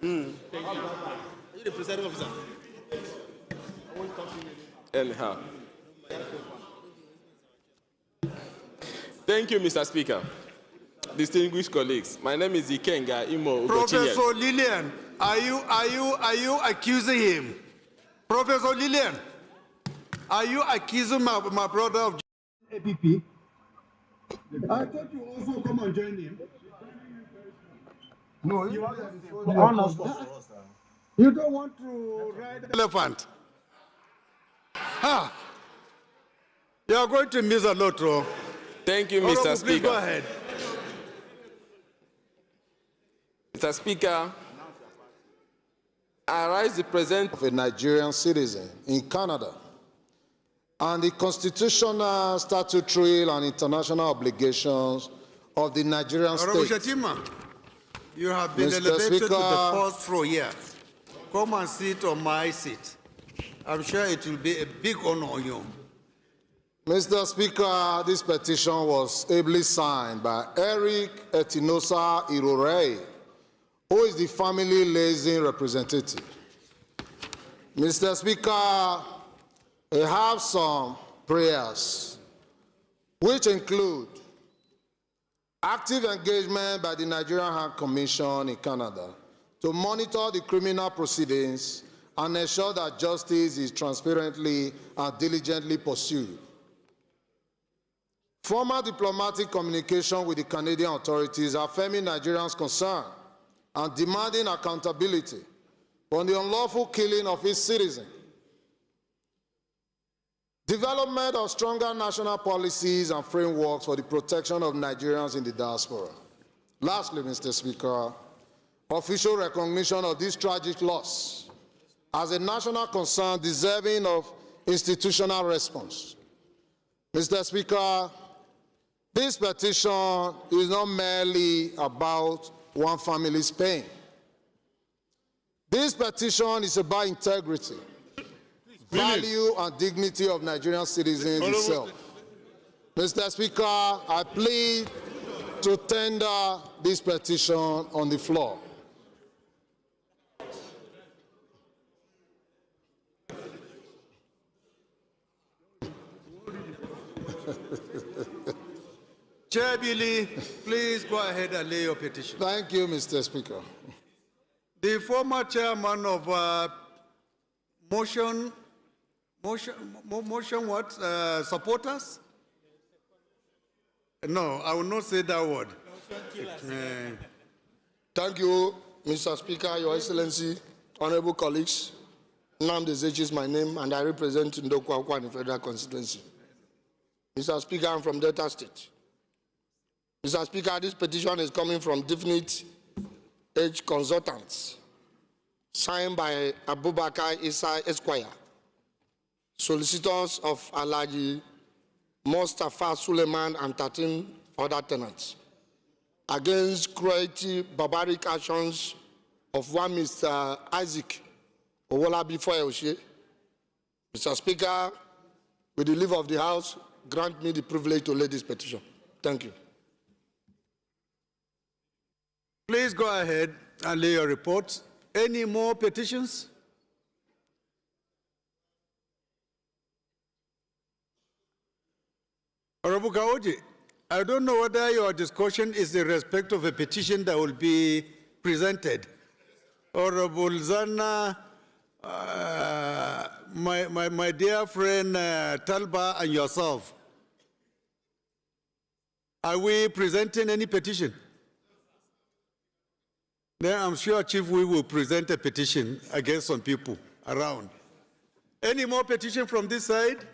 Are you the presiding officer? Anyhow. Thank you, Mr. Speaker. Distinguished colleagues, my name is Ikenga Imo Ugochien. Professor Lillian, are you accusing him? Professor Lillian, are you accusing my brother of APP? I thought you also come and join him. No, you don't want to ride the elephant. Ha! You are going to miss a lot, though. Thank you, Mr. Speaker. Please go ahead. Mr. Speaker, I rise to present of a Nigerian citizen in Canada and the constitutional, statutory, and international obligations of the Nigerian state. Shatima, you have been elevated to the first row here. Come and sit on my seat. I'm sure it will be a big honor on you. Mr. Speaker, this petition was ably signed by Eric Etinosa Irorei, who is the family liaison representative. Mr. Speaker, I have some prayers, which include active engagement by the Nigerian High Commission in Canada to monitor the criminal proceedings and ensure that justice is transparently and diligently pursued. Formal diplomatic communication with the Canadian authorities affirming Nigerians' concern and demanding accountability for the unlawful killing of its citizens. Development of stronger national policies and frameworks for the protection of Nigerians in the diaspora. Lastly, Mr. Speaker, official recognition of this tragic loss as a national concern deserving of institutional response. Mr. Speaker, this petition is not merely about one family's pain. This petition is about integrity, value, and dignity of Nigerian citizens itself. Mr. Speaker, I plead to tender this petition on the floor. Chair Billy, please go ahead and lay your petition. Thank you, Mr. Speaker. The former chairman of supporters? No, I will not say that word. Thank you, Mr. Speaker, Your Excellency, honorable colleagues. Nnamdi Ezechi is my name, and I represent Ndokwa Akwani Federal Constituency. Mr. Speaker, I'm from Delta State. Mr. Speaker, this petition is coming from Definite Age Consultants, signed by Abubakar Issa Esquire, solicitors of Alhaji Mustafa Suleiman and 13 other tenants, against cruelty, barbaric actions of one Mr. Isaac Owolabi Foyoshe. Mr. Speaker, with the leave of the House, grant me the privilege to lay this petition. Thank you. Please go ahead and lay your reports. Any more petitions? Honorable Kaoji, I don't know whether your discussion is in respect of a petition that will be presented. Honorable Zana, my dear friend Talba and yourself, are we presenting any petition? Then I'm sure, Chief, we will present a petition against some people around. Any more petition from this side?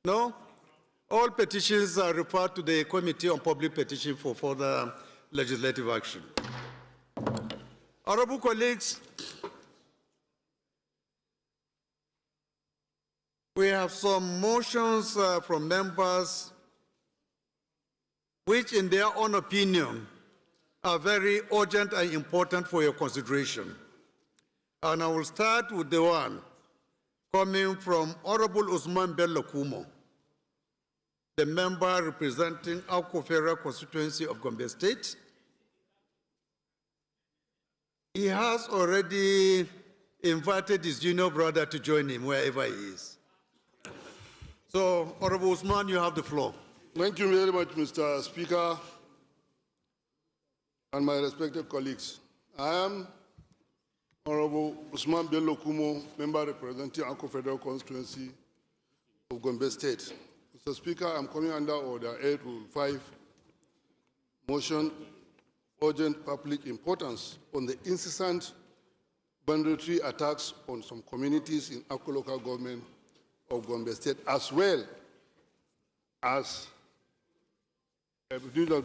No? All petitions are referred to the Committee on Public Petition for further legislative action. Honorable colleagues, we have some motions from members which, in their own opinion, are very urgent and important for your consideration. And I will start with the one coming from Honorable Usman Bello Kumo, the member representing Akko Federal Constituency of Gombe State. He has already invited his junior brother to join him wherever he is. So, Honorable Usman, you have the floor. Thank you very much, Mr. Speaker, and my respected colleagues. I am Honorable Usman Bello Kumo, member representing Akko Federal Constituency of Gombe State. Mr. Speaker, I'm coming under Order 8, Rule 5, motion urgent public importance on the incessant banditry attacks on some communities in Akko local government of Gombe State, as well as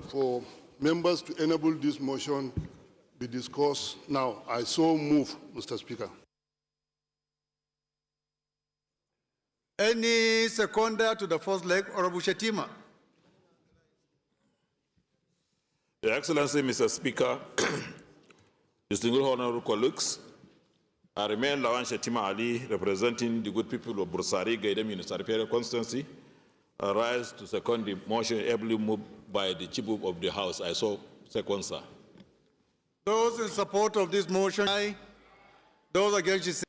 for members to enable this motion be discussed now. I so move, Mr. Speaker. Any seconder to the first leg, Honorable Shetima? Your Excellency, Mr. Speaker, distinguished honorable colleagues, I remain Lawan Shetima Ali, representing the good people of Bursari, Gaidam Municipal Constituency. I rise to second the motion ably moved by the Chief Whip of the House. I so second, sir. Those in support of this motion, aye. Those against, you say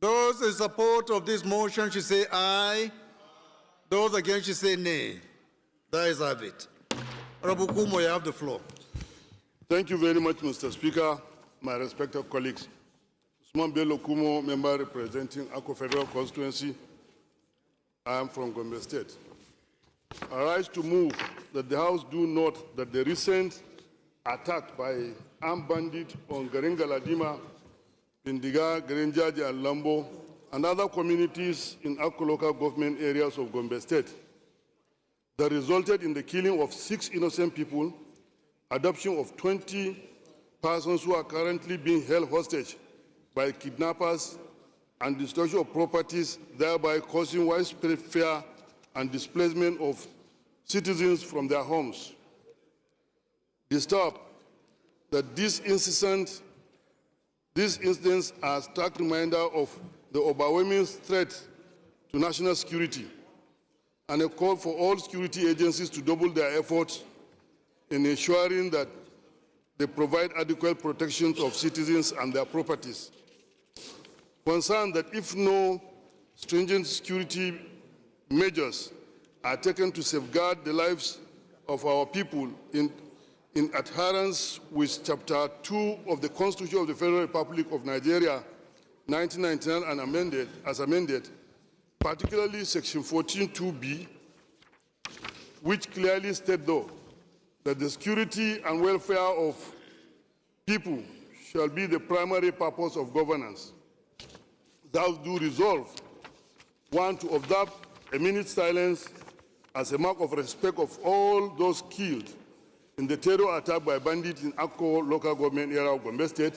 those in support of this motion should say aye. Those against should say nay. That is have it. Honorable Kumo, you have the floor. Thank you very much, Mr. Speaker, my respected colleagues. Usman Bello Kumo, member representing Akko Federal Constituency. I am from Gombe State. I rise to move that the House do note that the recent attack by armed bandits on Garinga Ladima, Pindiga, Gerenjaji, and Lambo, and other communities in Akko local government areas of Gombe State that resulted in the killing of 6 innocent people, adoption of 20 persons who are currently being held hostage by kidnappers, and destruction of properties, thereby causing widespread fear and displacement of citizens from their homes. Disturbed that these incidents are a stark reminder of the overwhelming threat to national security, and a call for all security agencies to double their efforts in ensuring that they provide adequate protections of citizens and their properties. Concerned that if no stringent security measures are taken to safeguard the lives of our people in adherence with Chapter 2 of the Constitution of the Federal Republic of Nigeria, 1999, and as amended, particularly Section 14(2)(b), which clearly states, though, that the security and welfare of people shall be the primary purpose of governance. Thus do resolve, 1, to observe a minute's silence as a mark of respect of all those killed in the terror attack by bandits in Akko local government area of Gombe State.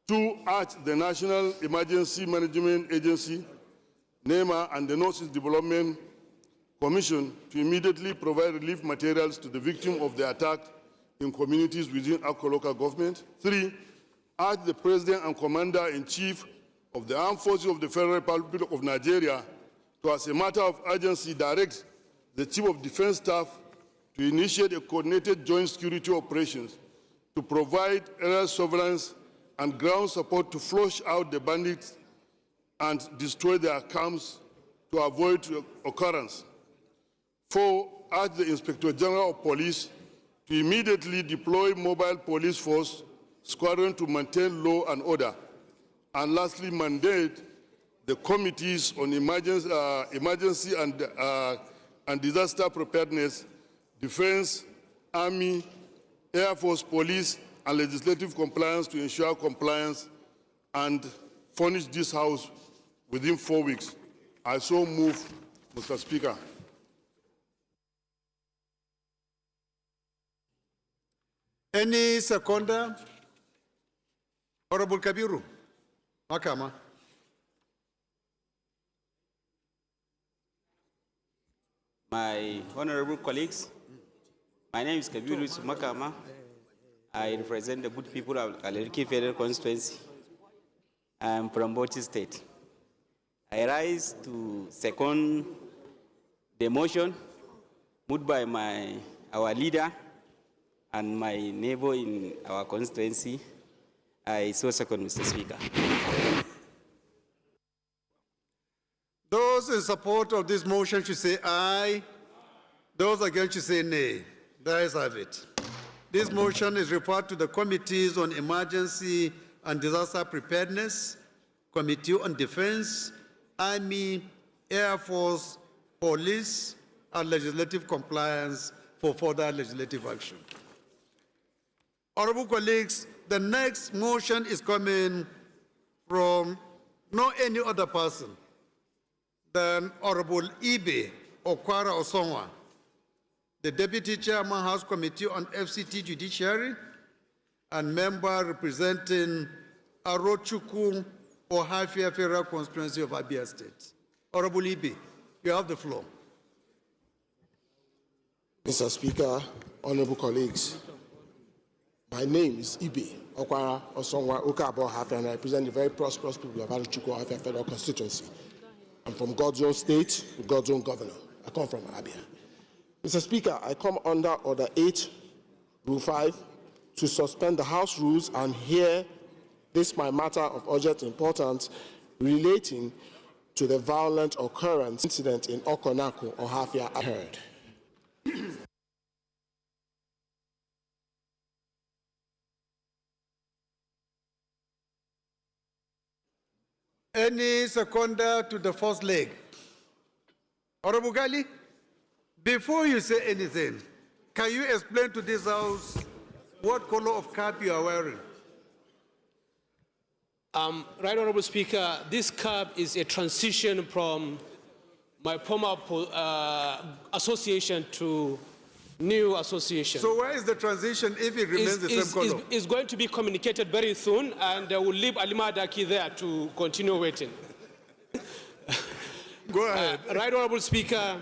2, urge the National Emergency Management Agency, NEMA, and the Northeast Development Commission to immediately provide relief materials to the victims of the attack in communities within Akko local government. 3, urge the President and Commander-in-Chief of the Armed Forces of the Federal Republic of Nigeria to, as a matter of urgency, direct the Chief of Defense Staff to initiate a coordinated joint security operations to provide aerial surveillance and ground support to flush out the bandits and destroy their camps to avoid occurrence. 4, urge the Inspector General of Police to immediately deploy mobile police force squadron to maintain law and order. And lastly, mandate the committees on emergency and disaster preparedness, defense, army, Air Force, police, and legislative compliance to ensure compliance and furnish this House within 4 weeks. I so move, Mr. Speaker. Any seconder? Honorable Kabiru. Makama. My honorable colleagues, my name is Kabiru Makama. I represent the good people of Kaleriki Federal Constituency. I am from Bauchi State. I rise to second the motion moved by our leader and my neighbor in our constituency. I so second, Mr. Speaker. Those in support of this motion should say aye. Those against should say nay. The ayes have it. This motion is referred to the Committees on Emergency and Disaster Preparedness, Committee on Defense, Army, Air Force, Police, and Legislative Compliance for further legislative action. Honorable colleagues, the next motion is coming from no any other person than Honorable Ibe Okwara Osonwa, the Deputy Chairman, House Committee on FCT Judiciary, and member representing Arochukwu Ohafia Federal Constituency of Abia State. Honorable Ibe, you have the floor. Mr. Speaker, honorable colleagues, my name is Ibe Okwara Osonwa Okabo Ohafia, and I represent the very prosperous people of Arochukwu Ohafia Federal Constituency. I'm from God's own state, with God's own governor. I come from Abia. Mr. Speaker, I come under Order 8, Rule 5, to suspend the House rules and hear this my matter of urgent importance relating to the violent occurrence incident in Okonako, Ohafia, I heard. Any seconder to the first leg? Honorable Gali, before you say anything, can you explain to this House what color of cap you are wearing? Right Honorable Speaker, this cap is a transition from my former association to new association. So where is the transition if it remains the same color? It's going to be communicated very soon, and we'll leave Alima Daki there to continue waiting. Go ahead. Right Honorable Speaker,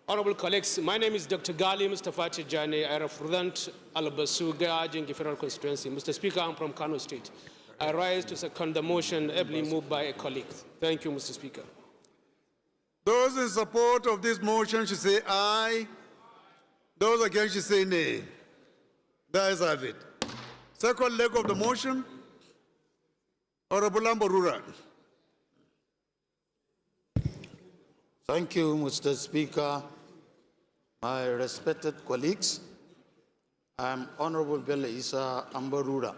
honorable colleagues, my name is Dr. Gali Mustafa Tijani. I represent Al-Basuga Jingi Federal Constituency. Mr. Speaker, I'm from Kano State. I rise to second the motion ably moved by a colleague. Thank you, Mr. Speaker. Those in support of this motion should say aye. Those against should say nay. The ayes have it. Second leg of the motion, Honorable Amborura. Thank you, Mr. Speaker. My respected colleagues, I am Honorable Bello Isa Amborura,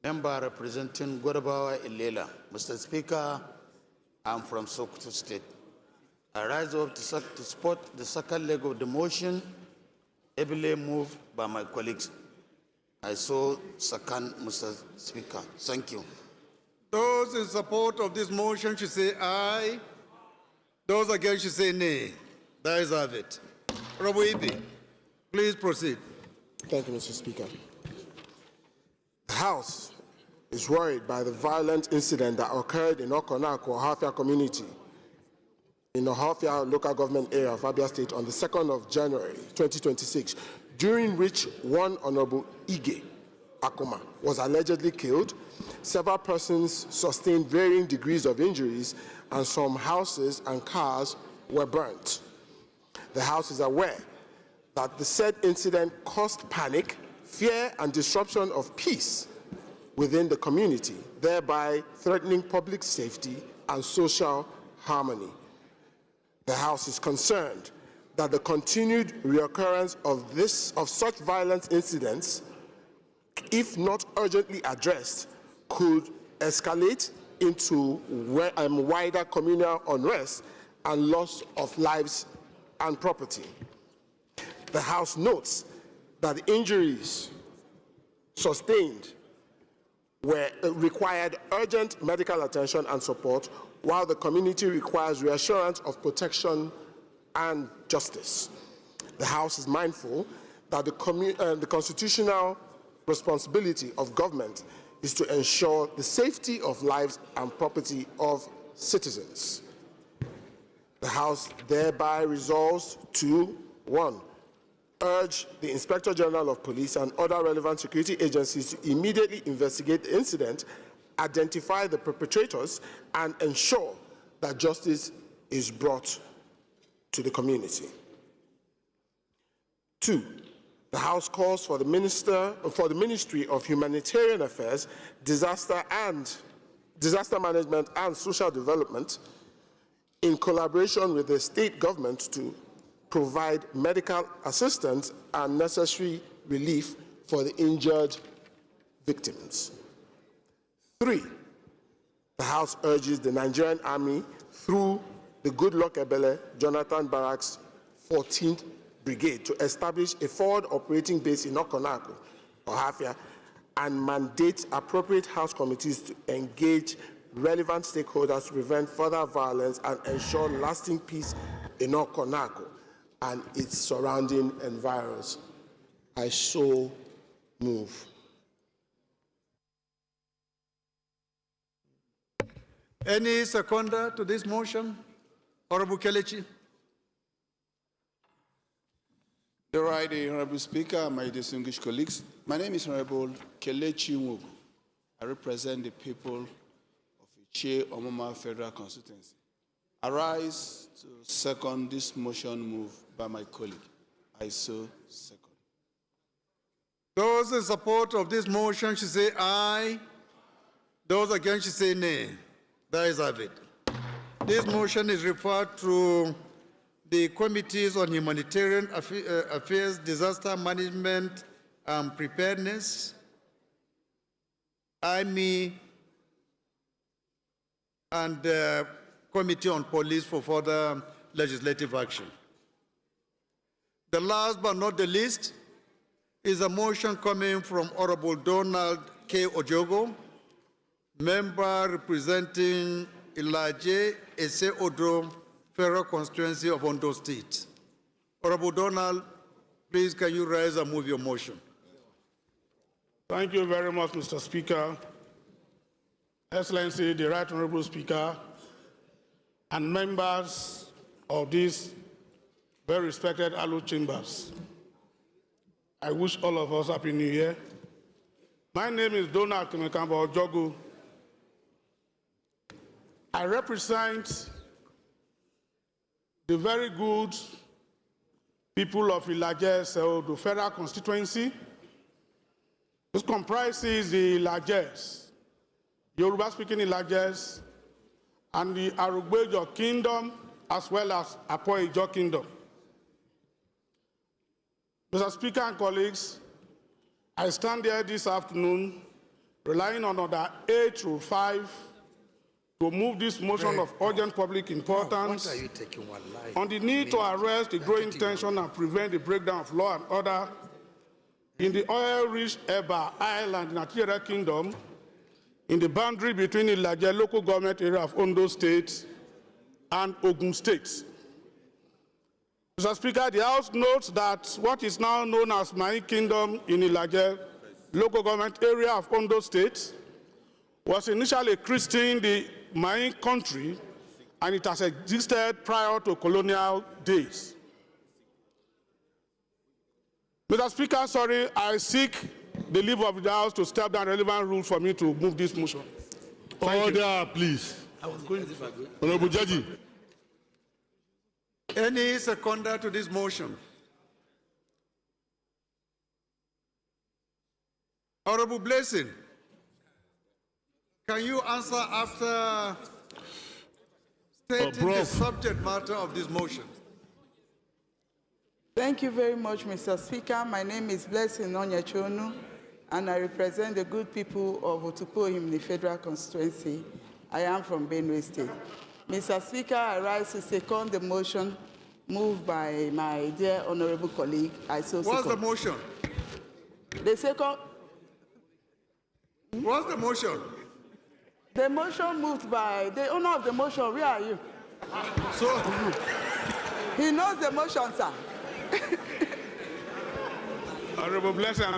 member representing Godabawa Ilela. Mr. Speaker, I am from Sokoto State. I rise up to support the second leg of the motion, ably moved by my colleagues. I so second, Mr. Speaker. Thank you. Those in support of this motion should say aye. Those against should say nay. The ayes have it. Honorable Ibe, please proceed. Thank you, Mr. Speaker. The House is worried by the violent incident that occurred in Okonako, Ohafia community, in the Ohafia local government area of Abia State on the 2nd of January 2026, during which one Honorable Ige Akuma was allegedly killed, several persons sustained varying degrees of injuries, and some houses and cars were burnt. The House is aware that the said incident caused panic, fear, and disruption of peace within the community, thereby threatening public safety and social harmony. The House is concerned that the continued reoccurrence of such violent incidents, if not urgently addressed, could escalate into wider communal unrest and loss of lives and property. The House notes that the injuries sustained required urgent medical attention and support, while the community requires reassurance of protection and justice. The House is mindful that the constitutional responsibility of government is to ensure the safety of lives and property of citizens. The House thereby resolves to, 1, urge the Inspector General of Police and other relevant security agencies to immediately investigate the incident, identify the perpetrators, and ensure that justice is brought to the community. 2, the House calls for the Ministry of Humanitarian Affairs, Disaster Management and Social Development, in collaboration with the state government, to provide medical assistance and necessary relief for the injured victims. 3, the House urges the Nigerian Army, through the Goodluck Ebele Jonathan Barracks 14th Brigade, to establish a forward operating base in Okonako, or Hafia, and mandate appropriate House committees to engage relevant stakeholders to prevent further violence and ensure lasting peace in Okonako and its surrounding environs. I so move. Any seconder to this motion? Honorable Kelechi. The right, Honorable Speaker, my distinguished colleagues. My name is Honorable Kelechi Nwugu. I represent the people of Ichie Omoma Federal Constituency. I rise to second this motion moved by my colleague. I so second. Those in support of this motion should say aye. Those against should say nay. That is it. This motion is referred to the Committees on Humanitarian Affairs, Disaster Management and Preparedness, Army, and the Committee on Police for further legislative action. The last but not the least is a motion coming from Honorable Donald K. Ojogo, member representing Ilaje Ese Odo Federal Constituency of Ondo State. Honorable Donald, please can you rise and move your motion? Thank you very much, Mr. Speaker. Excellency, the Right Honorable Speaker, and members of these very respected Alu chambers. I wish all of us Happy New Year. My name is Donald Kemekamba Ojogu. I represent the very good people of Ilaje Seodo Federal Constituency, which comprises the Ilajes, Yoruba-speaking Ilajes, and the Arugbejo Kingdom, as well as Apo-Ijo Kingdom. Mr. Speaker and colleagues, I stand here this afternoon relying on Order 8 through 5 to move this motion of urgent public importance on the need to arrest the growing tension and prevent the breakdown of law and order in the oil-rich Eba Island in Akere Kingdom, in the boundary between the Ilaje local government area of Ondo State and Ogun State. Mr. Speaker, the House notes that what is now known as my kingdom in Ilaje local government area of Ondo State was initially christened the Main country, and it has existed prior to colonial days. Mr. Speaker, sorry, I seek the leave of the House to step down relevant rules for me to move this motion. Order, please. Honorable Judge. Any seconder to this motion? Honorable Blessing, can you answer after stating the subject matter of this motion? Thank you very much, Mr. Speaker. My name is Blessing Onyechonu, and I represent the good people of Otupohim in the Federal Constituency. I am from Benue State. Mr. Speaker, I rise to second the motion moved by my dear honorable colleague. What's the motion? The second. What's the motion? The motion moved by the owner of the motion. Where are you? So he knows the motion, sir. Honorable Blessing.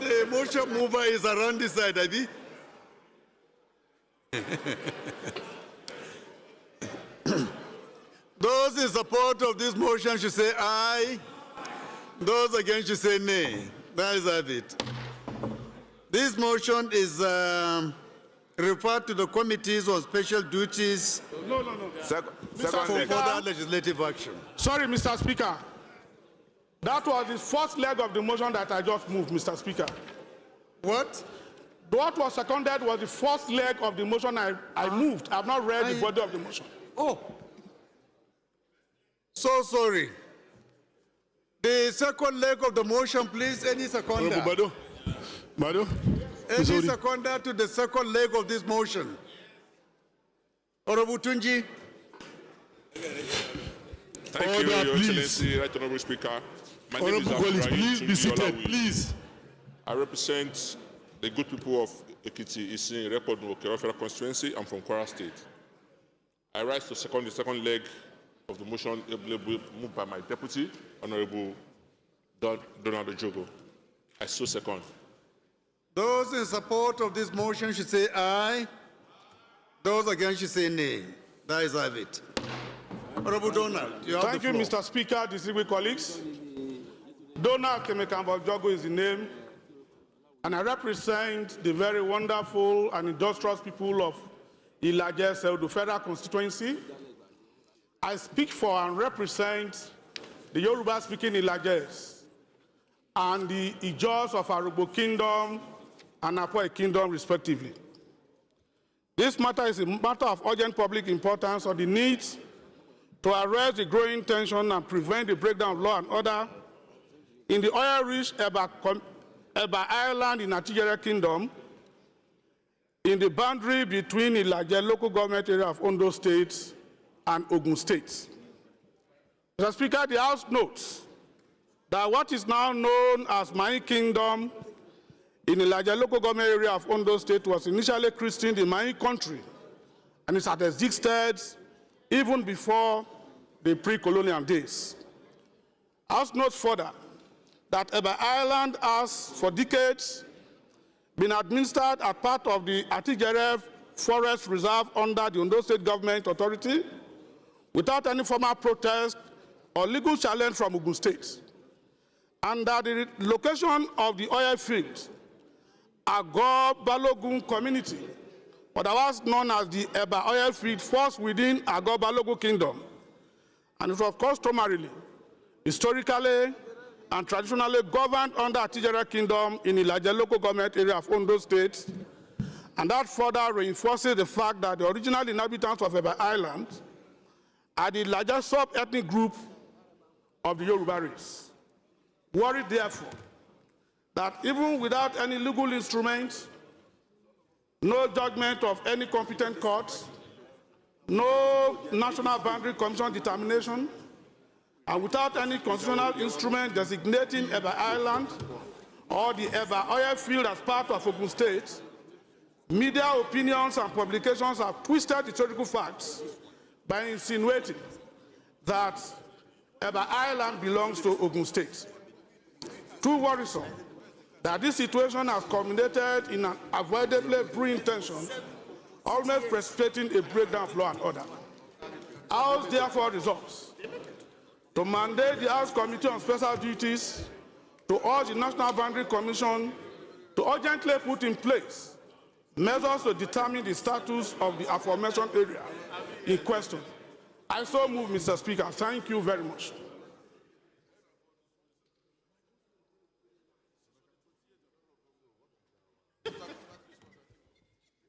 The motion mover is around this side, Abi. Those in support of this motion should say aye. Those against should say nay. That is it. This motion is referred to the committees on special duties for further legislative action. Sorry, Mr. Speaker. That was the first leg of the motion that I just moved, Mr. Speaker. What? What was seconded was the first leg of the motion I moved. I have not read the body of the motion. Oh. So sorry. The second leg of the motion, please, any seconder. Any seconder to the second leg of this motion. Honorable Tunji. Thank you, Your Excellency, Right Honorable Speaker. My name is please be seated, please. I represent the good people of Ekiti, Isin, Repodo, Federal Constituency. I'm from Kwara State. I rise to second the second leg of the motion moved by my deputy, Honorable Donald Ojogo. I so second. Those in support of this motion should say aye. Those against should say nay. That is it. Honorable Donald, you have Thank you, Mr. Speaker, distinguished colleagues. Donald Kemekambo Ojogo is the name, and I represent the very wonderful and industrious people of Ilaje Seudu Federal Constituency. I speak for and represent the Yoruba-speaking Ilajes and the Ijos of Arugbo Kingdom and Akwa Kingdom, respectively. This matter is a matter of urgent public importance on the need to arrest the growing tension and prevent the breakdown of law and order in the oil-rich Eba Island in Atijere Kingdom, in the boundary between Ilaje local government area of Ondo State and Ogun State. Mr. Speaker, the House notes that what is now known as my kingdom in Ilaje local government area of Ondo State was initially christened the my country, and it had existed even before the pre-colonial days. House notes further that Eba Island has for decades been administered as part of the Atijere Forest Reserve under the Ondo State Government Authority without any formal protest or legal challenge from Ogun State. And that the location of the oil field, Agor Balogun community, otherwise known as the Eba oil field, falls within Agor Balogun Kingdom. And it was customarily, historically, and traditionally governed under Atijere Kingdom in Ilaje local government area of Ondo State. And that further reinforces the fact that the original inhabitants of Eba Island are the largest sub-ethnic group of the Yoruba race. Worried, therefore, that even without any legal instruments, no judgment of any competent court, no National Boundary Commission determination, and without any constitutional instrument designating Eba Island or the Eba oil field as part of Ogun State, media opinions and publications have twisted historical facts by insinuating that Eba Island belongs to Ogun State. Too worrisome that this situation has culminated in an avoidably brewing tension, almost precipitating a breakdown of law and order. House therefore resolves to mandate the House Committee on Special Duties to urge the National Boundary Commission to urgently put in place measures to determine the status of the aforementioned area in question. I so move, Mr. Speaker. Thank you very much.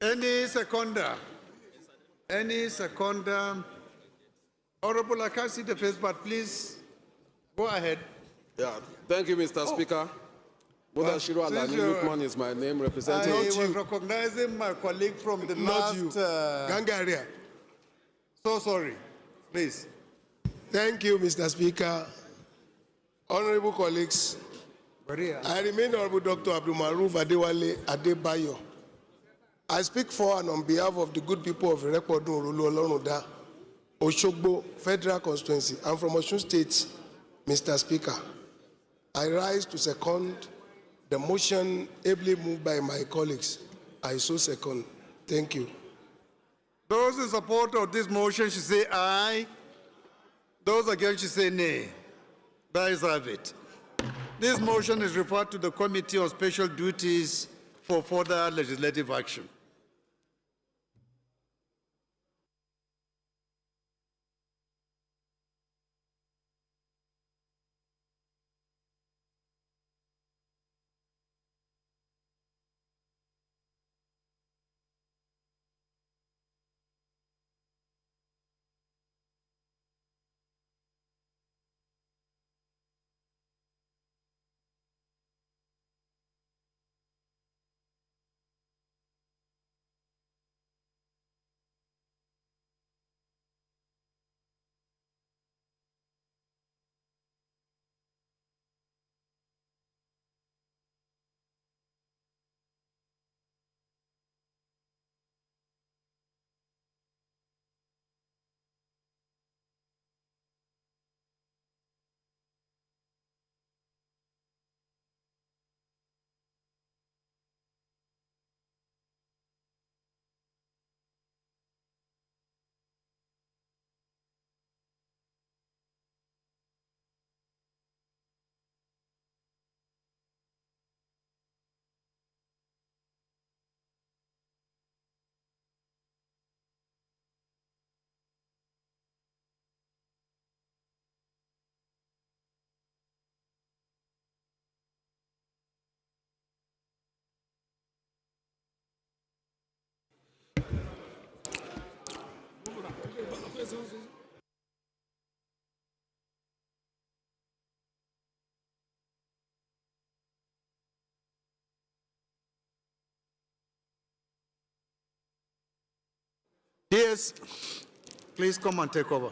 Any seconder? Any seconder? Honorable, I can't see the face, but please go ahead. Yeah, thank you, Mr. Speaker. Mudashiru Alani Lukman is my name, representing. I was recognizing my colleague from the last Gangaria. So sorry. Please. Thank you, Mr. Speaker. Honorable colleagues, I remain Honorable Dr. Abdul Maruf Adewale Adebayo. I speak for and on behalf of the good people of Irekpodun Orulu Olorunoda, Oshogbo Federal Constituency. I'm from Osun State, Mr. Speaker. I rise to second the motion ably moved by my colleagues. I so second. Thank you. Those in support of this motion should say aye. Those against should say nay. The ayes have it. This motion is referred to the Committee on Special Duties for further legislative action. Yes, please come and take over.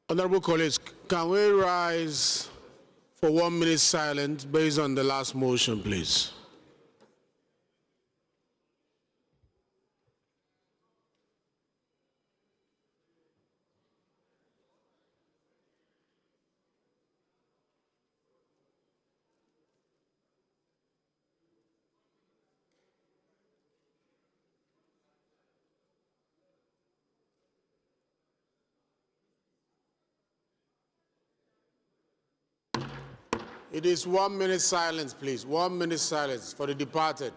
Honorable colleagues, can we rise for 1 minute silence based on the last motion, please? It is 1 minute silence, please. 1 minute silence for the departed.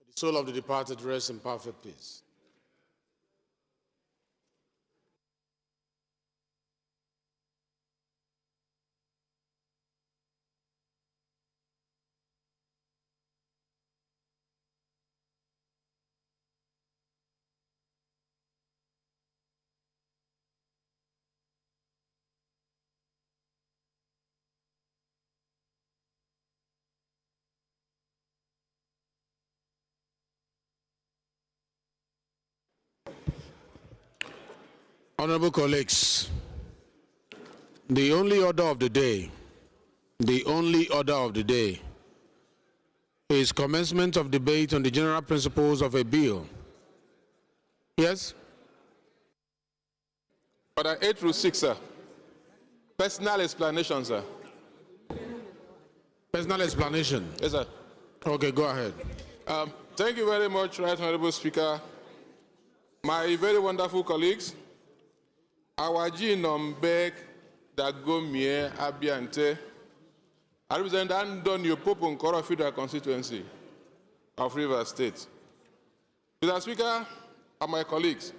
The soul of the departed rests in perfect peace. Honorable colleagues, the only order of the day is commencement of debate on the general principles of a bill. Yes? Order 8 through 6, sir. Personal explanation, sir. Personal explanation? Yes, sir. Okay, go ahead. Thank you very much, Right Honorable Speaker. My very wonderful colleagues, our Nombek Dagomie Abiante, I represent Andon Pope Nkoro Federal Constituency of Rivers State. Mr. Speaker and my colleagues,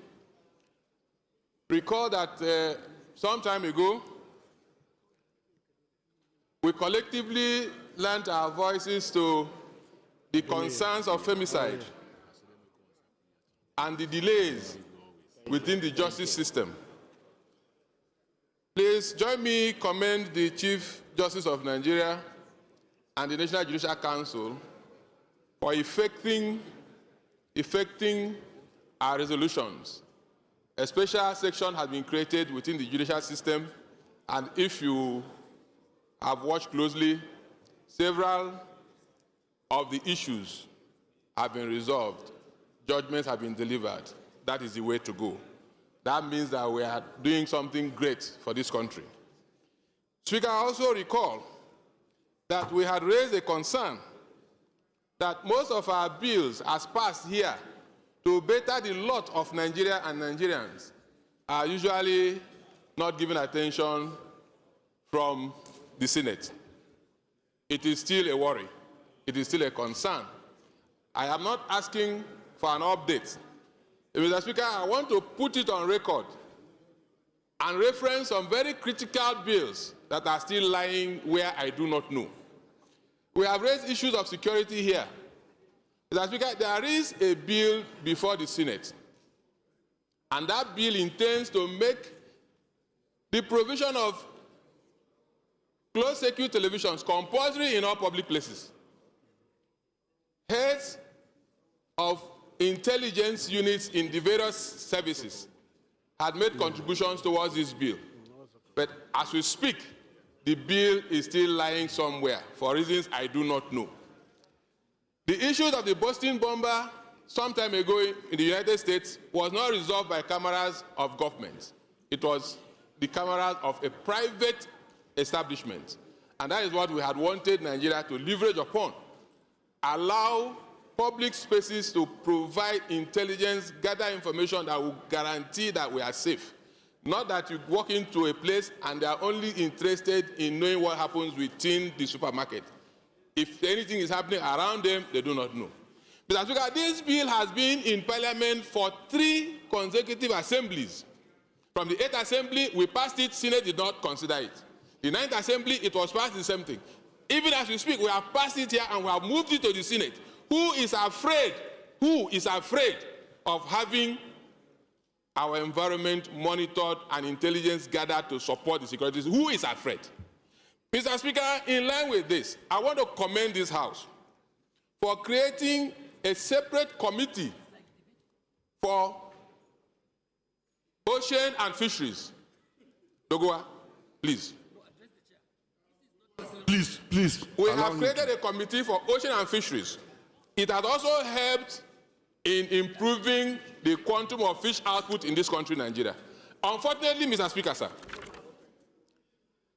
recall that some time ago, we collectively lent our voices to the concerns of femicide and the delays within the justice system. Please join me commend the Chief Justice of Nigeria and the National Judicial Council for effecting our resolutions. A special section has been created within the judicial system, and if you have watched closely, several of the issues have been resolved. Judgments have been delivered. That is the way to go. That means that we are doing something great for this country. Speaker, I also recall that we had raised a concern that most of our bills as passed here to better the lot of Nigeria and Nigerians are usually not given attention from the Senate. It is still a worry. It is still a concern. I am not asking for an update. Mr. Speaker, I want to put it on record and reference some very critical bills that are still lying where I do not know. We have raised issues of security here. Mr. Speaker, there is a bill before the Senate, and that bill intends to make the provision of closed-circuit televisions compulsory in all public places. Heads of intelligence units in the various services had made contributions towards this bill. But as we speak, the bill is still lying somewhere for reasons I do not know. The issue of the Boston bomber some time ago in the United States was not resolved by cameras of government. It was the cameras of a private establishment. And that is what we had wanted Nigeria to leverage upon. Allow public spaces to provide intelligence, gather information that will guarantee that we are safe. Not that you walk into a place and they are only interested in knowing what happens within the supermarket. If anything is happening around them, they do not know. Mr. Speaker, this bill has been in Parliament for 3 consecutive assemblies. From the 8th Assembly, we passed it, Senate did not consider it. The 9th Assembly, it was passed the same thing. Even as we speak, we have passed it here and we have moved it to the Senate. Who is afraid of having our environment monitored and intelligence gathered to support the securities? Who is afraid? Mr. Speaker, in line with this, I want to commend this House for creating a separate committee for ocean and fisheries. Dogoa, please. Please. We have created a committee for ocean and fisheries. It has also helped in improving the quantum of fish output in this country, Nigeria. Unfortunately, Mr. Speaker, sir,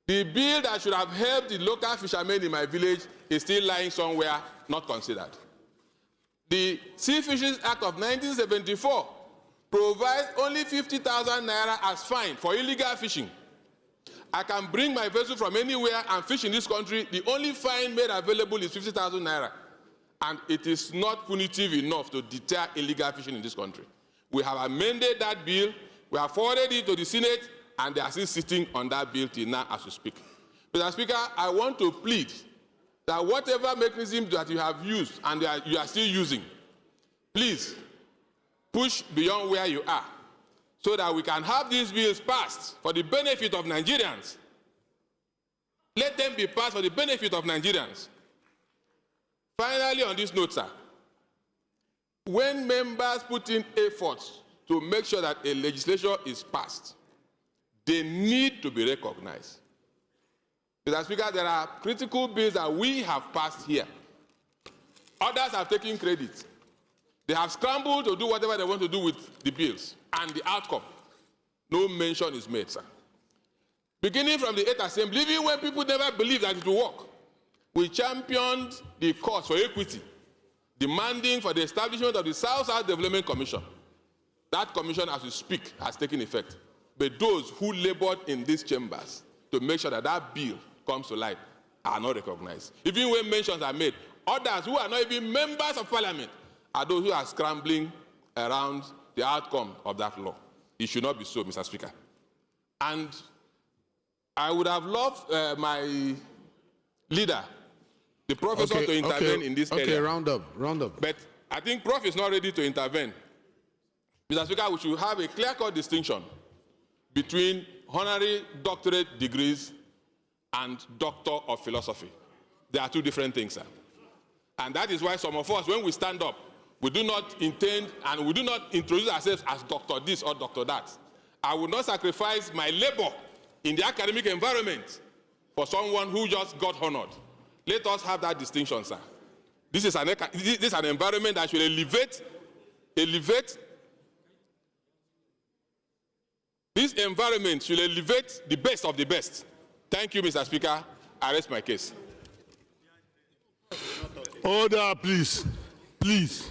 the bill that should have helped the local fishermen in my village is still lying somewhere, not considered. The Sea Fisheries Act of 1974 provides only 50,000 naira as fine for illegal fishing. I can bring my vessel from anywhere and fish in this country. The only fine made available is 50,000 naira. And it is not punitive enough to deter illegal fishing in this country. We have amended that bill. We have forwarded it to the Senate, and they are still sitting on that bill till now as we speak. Mr. Speaker, I want to plead that whatever mechanism that you have used and you are still using, please push beyond where you are so that we can have these bills passed for the benefit of Nigerians. Let them be passed for the benefit of Nigerians. Finally, on this note, sir, when members put in efforts to make sure that a legislation is passed, they need to be recognized. Mr. Speaker, there are critical bills that we have passed here. Others have taken credit. They have scrambled to do whatever they want to do with the bills, and the outcome, no mention is made, sir. Beginning from the 8th Assembly, even when people never believed that it will work, we championed the cause for equity, demanding for the establishment of the South-South Development Commission. That commission, as we speak, has taken effect. But those who labored in these chambers to make sure that that bill comes to light are not recognized. Even when mentions are made, others who are not even members of Parliament are those who are scrambling around the outcome of that law. It should not be so, Mr. Speaker. And I would have loved my leader, the professor, to intervene in this area. Okay, round up. But I think Prof is not ready to intervene. Mr. Speaker, we should have a clear-cut distinction between honorary doctorate degrees and doctor of philosophy. They are 2 different things, sir. And that is why some of us, when we stand up, we do not intend and we do not introduce ourselves as Dr. this or Dr. that. I will not sacrifice my labor in the academic environment for someone who just got honored. Let us have that distinction, sir. This is an environment that should elevate. This environment should elevate the best of the best. Thank you, Mr. Speaker. I rest my case. Order, please. Please.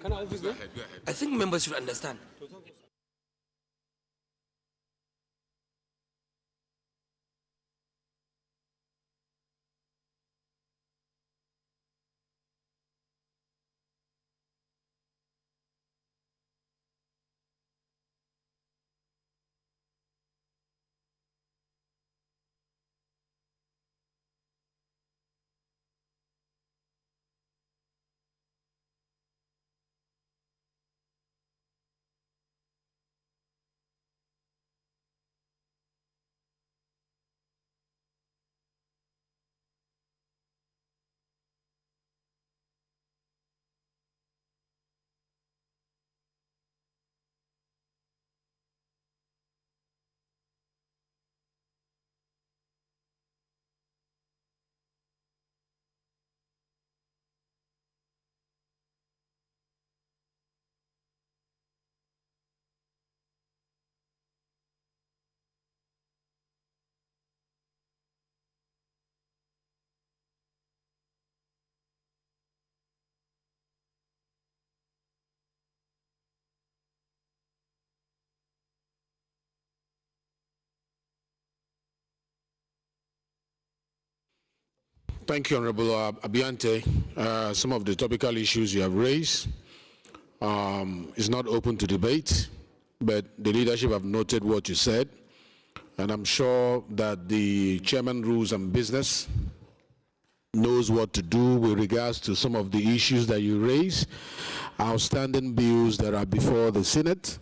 Can I office? I think members should understand. Thank you, Honorable Abiante. Some of the topical issues you have raised is not open to debate, but the leadership have noted what you said, and I'm sure that the chairman rules and business knows what to do with regards to some of the issues that you raise, outstanding bills that are before the Senate,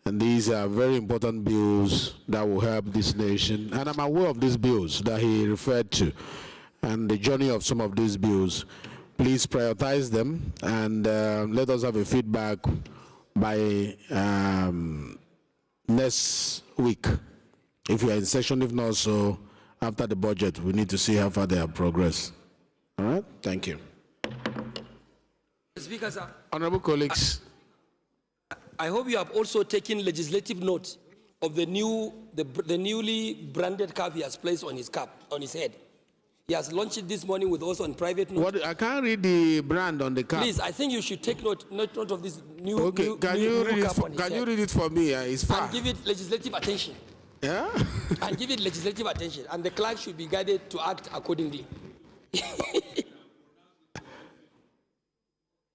and these are very important bills that will help this nation, and I'm aware of these bills that he referred to and the journey of some of these bills. Please prioritize them and let us have a feedback by next week. If you are in session, if not so, after the budget, we need to see how far they have progressed. All right, thank you. Speaker, sir. Honorable colleagues. I hope you have also taken legislative note of the newly branded cap he has placed on his head. He has launched it this morning with us on private note. What, I can't read the brand on the cap. Please, I think you should take note of this new, okay, can you read it for me? It's far. And give it legislative attention. Yeah? And give it legislative attention. And the clerk should be guided to act accordingly.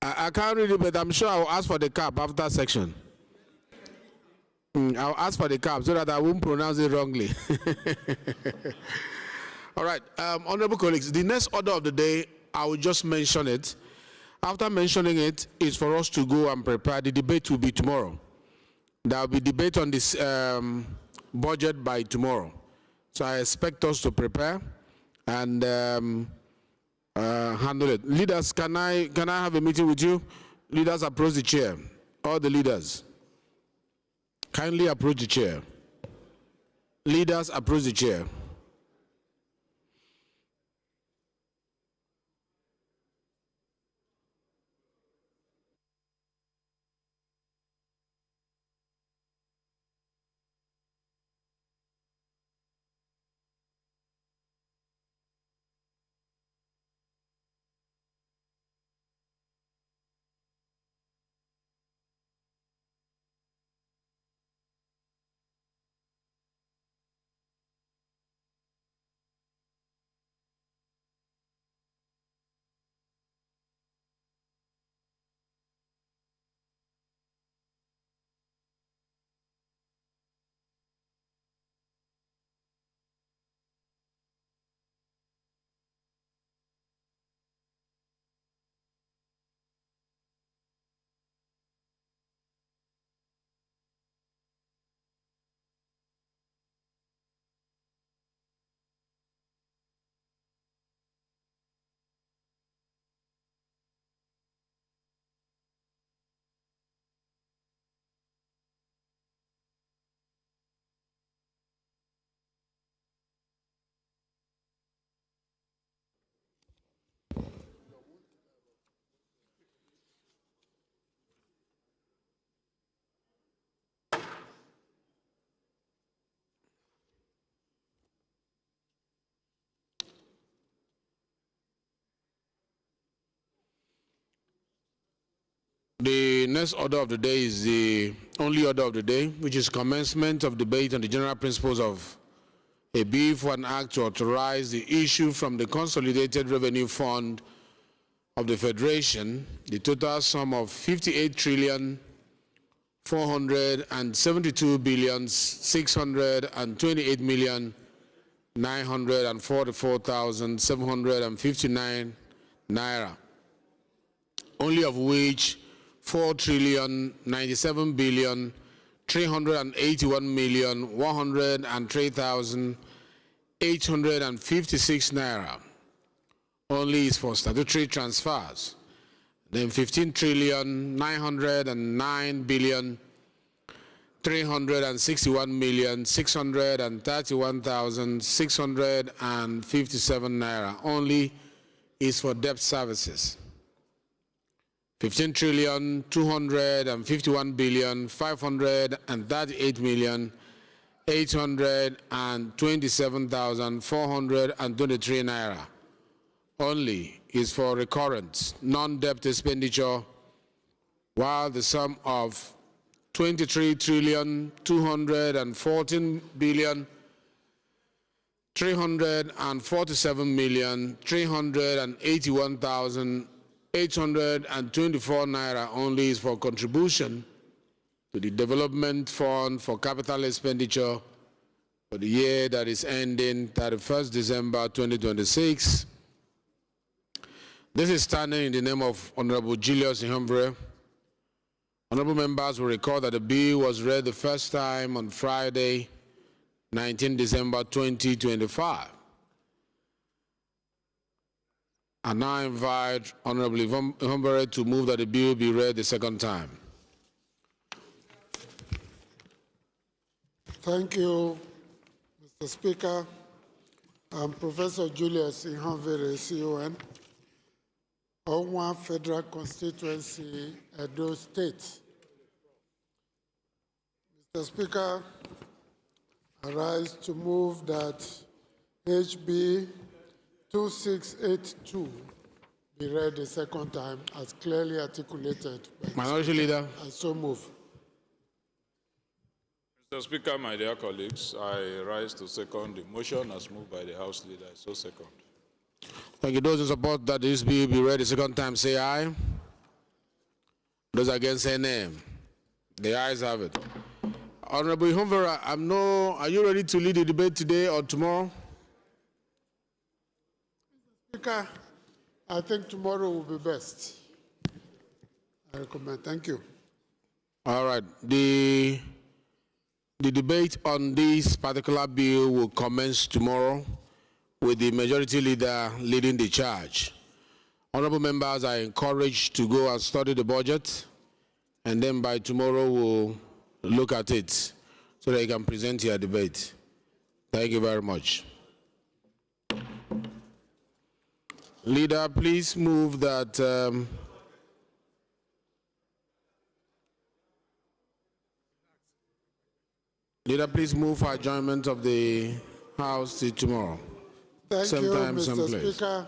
I can't read it, but I'm sure I'll ask for the cap after section. I'll ask for the cap so that I won't pronounce it wrongly. All right, honorable colleagues, the next order of the day, I will just mention it. After mentioning it, is for us to go and prepare. The debate will be tomorrow. There will be debate on this budget by tomorrow. So I expect us to prepare and handle it. Leaders, can I have a meeting with you? Leaders, approach the chair. All the leaders, kindly approach the chair. Leaders, approach the chair. The next order of the day is the only order of the day, which is commencement of debate on the general principles of a bill for an act to authorize the issue from the Consolidated Revenue Fund of the Federation, the total sum of 58,472,628,944,759 naira, only of which 4,97,381,103,856 naira only is for statutory transfers. Then 15,909,361,631,657 naira only is for debt services. 15,251,538,827,423 naira only is for recurrent non-debt expenditure, while the sum of 23,214,381,824 naira only is for contribution to the Development Fund for capital expenditure for the year that is ending 31st December 2026. This is standing in the name of Honorable Julius Ihumbre. Honorable members will recall that the bill was read the first time on Friday, 19 December 2025. I now invite Honorable Ihumbre to move that the bill be read the second time. Thank you, Mr. Speaker. I'm Professor Julius Ihumbre, CON. Onwa Federal Constituency, Edo State. Mr. Speaker, I rise to move that HB 2682 be read a second time as clearly articulated. Minority Leader. I so move. Mr. Speaker, my dear colleagues, I rise to second the motion as moved by the House Leader. I so second. Thank you. Those in support that this bill be read the second time, say aye. Those against, say nay. The ayes have it. Honorable Ihumbre, are you ready to lead the debate today or tomorrow? Speaker, I think tomorrow will be best. I recommend. Thank you. All right. The debate on this particular bill will commence tomorrow with the majority leader leading the charge. Honorable members are encouraged to go and study the budget, and then by tomorrow we'll look at it so that you can present your debate. Thank you very much. Leader, please move that Leader, please move for adjournment of the House to tomorrow. Thank same you, time, Mr. same place. Speaker.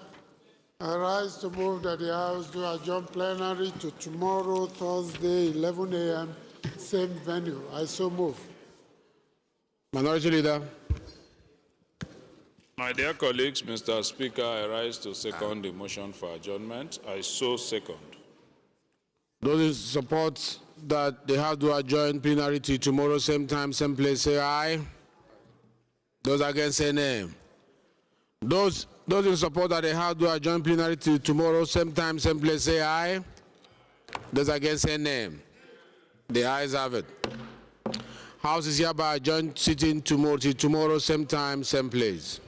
I rise to move that the House do adjourn plenary to tomorrow, Thursday, 11 a.m., same venue. I so move. Minority Leader. My dear colleagues, Mr. Speaker, I rise to second the motion for adjournment. I so second. Those in support that they have to adjourn plenary to tomorrow, same time, same place, say aye. Those against, say nay. Those in support that they have to adjourn plenary to tomorrow, same time, same place, say aye. Those against, say nay. The ayes have it. House is hereby adjourned, sitting tomorrow, same time, same place.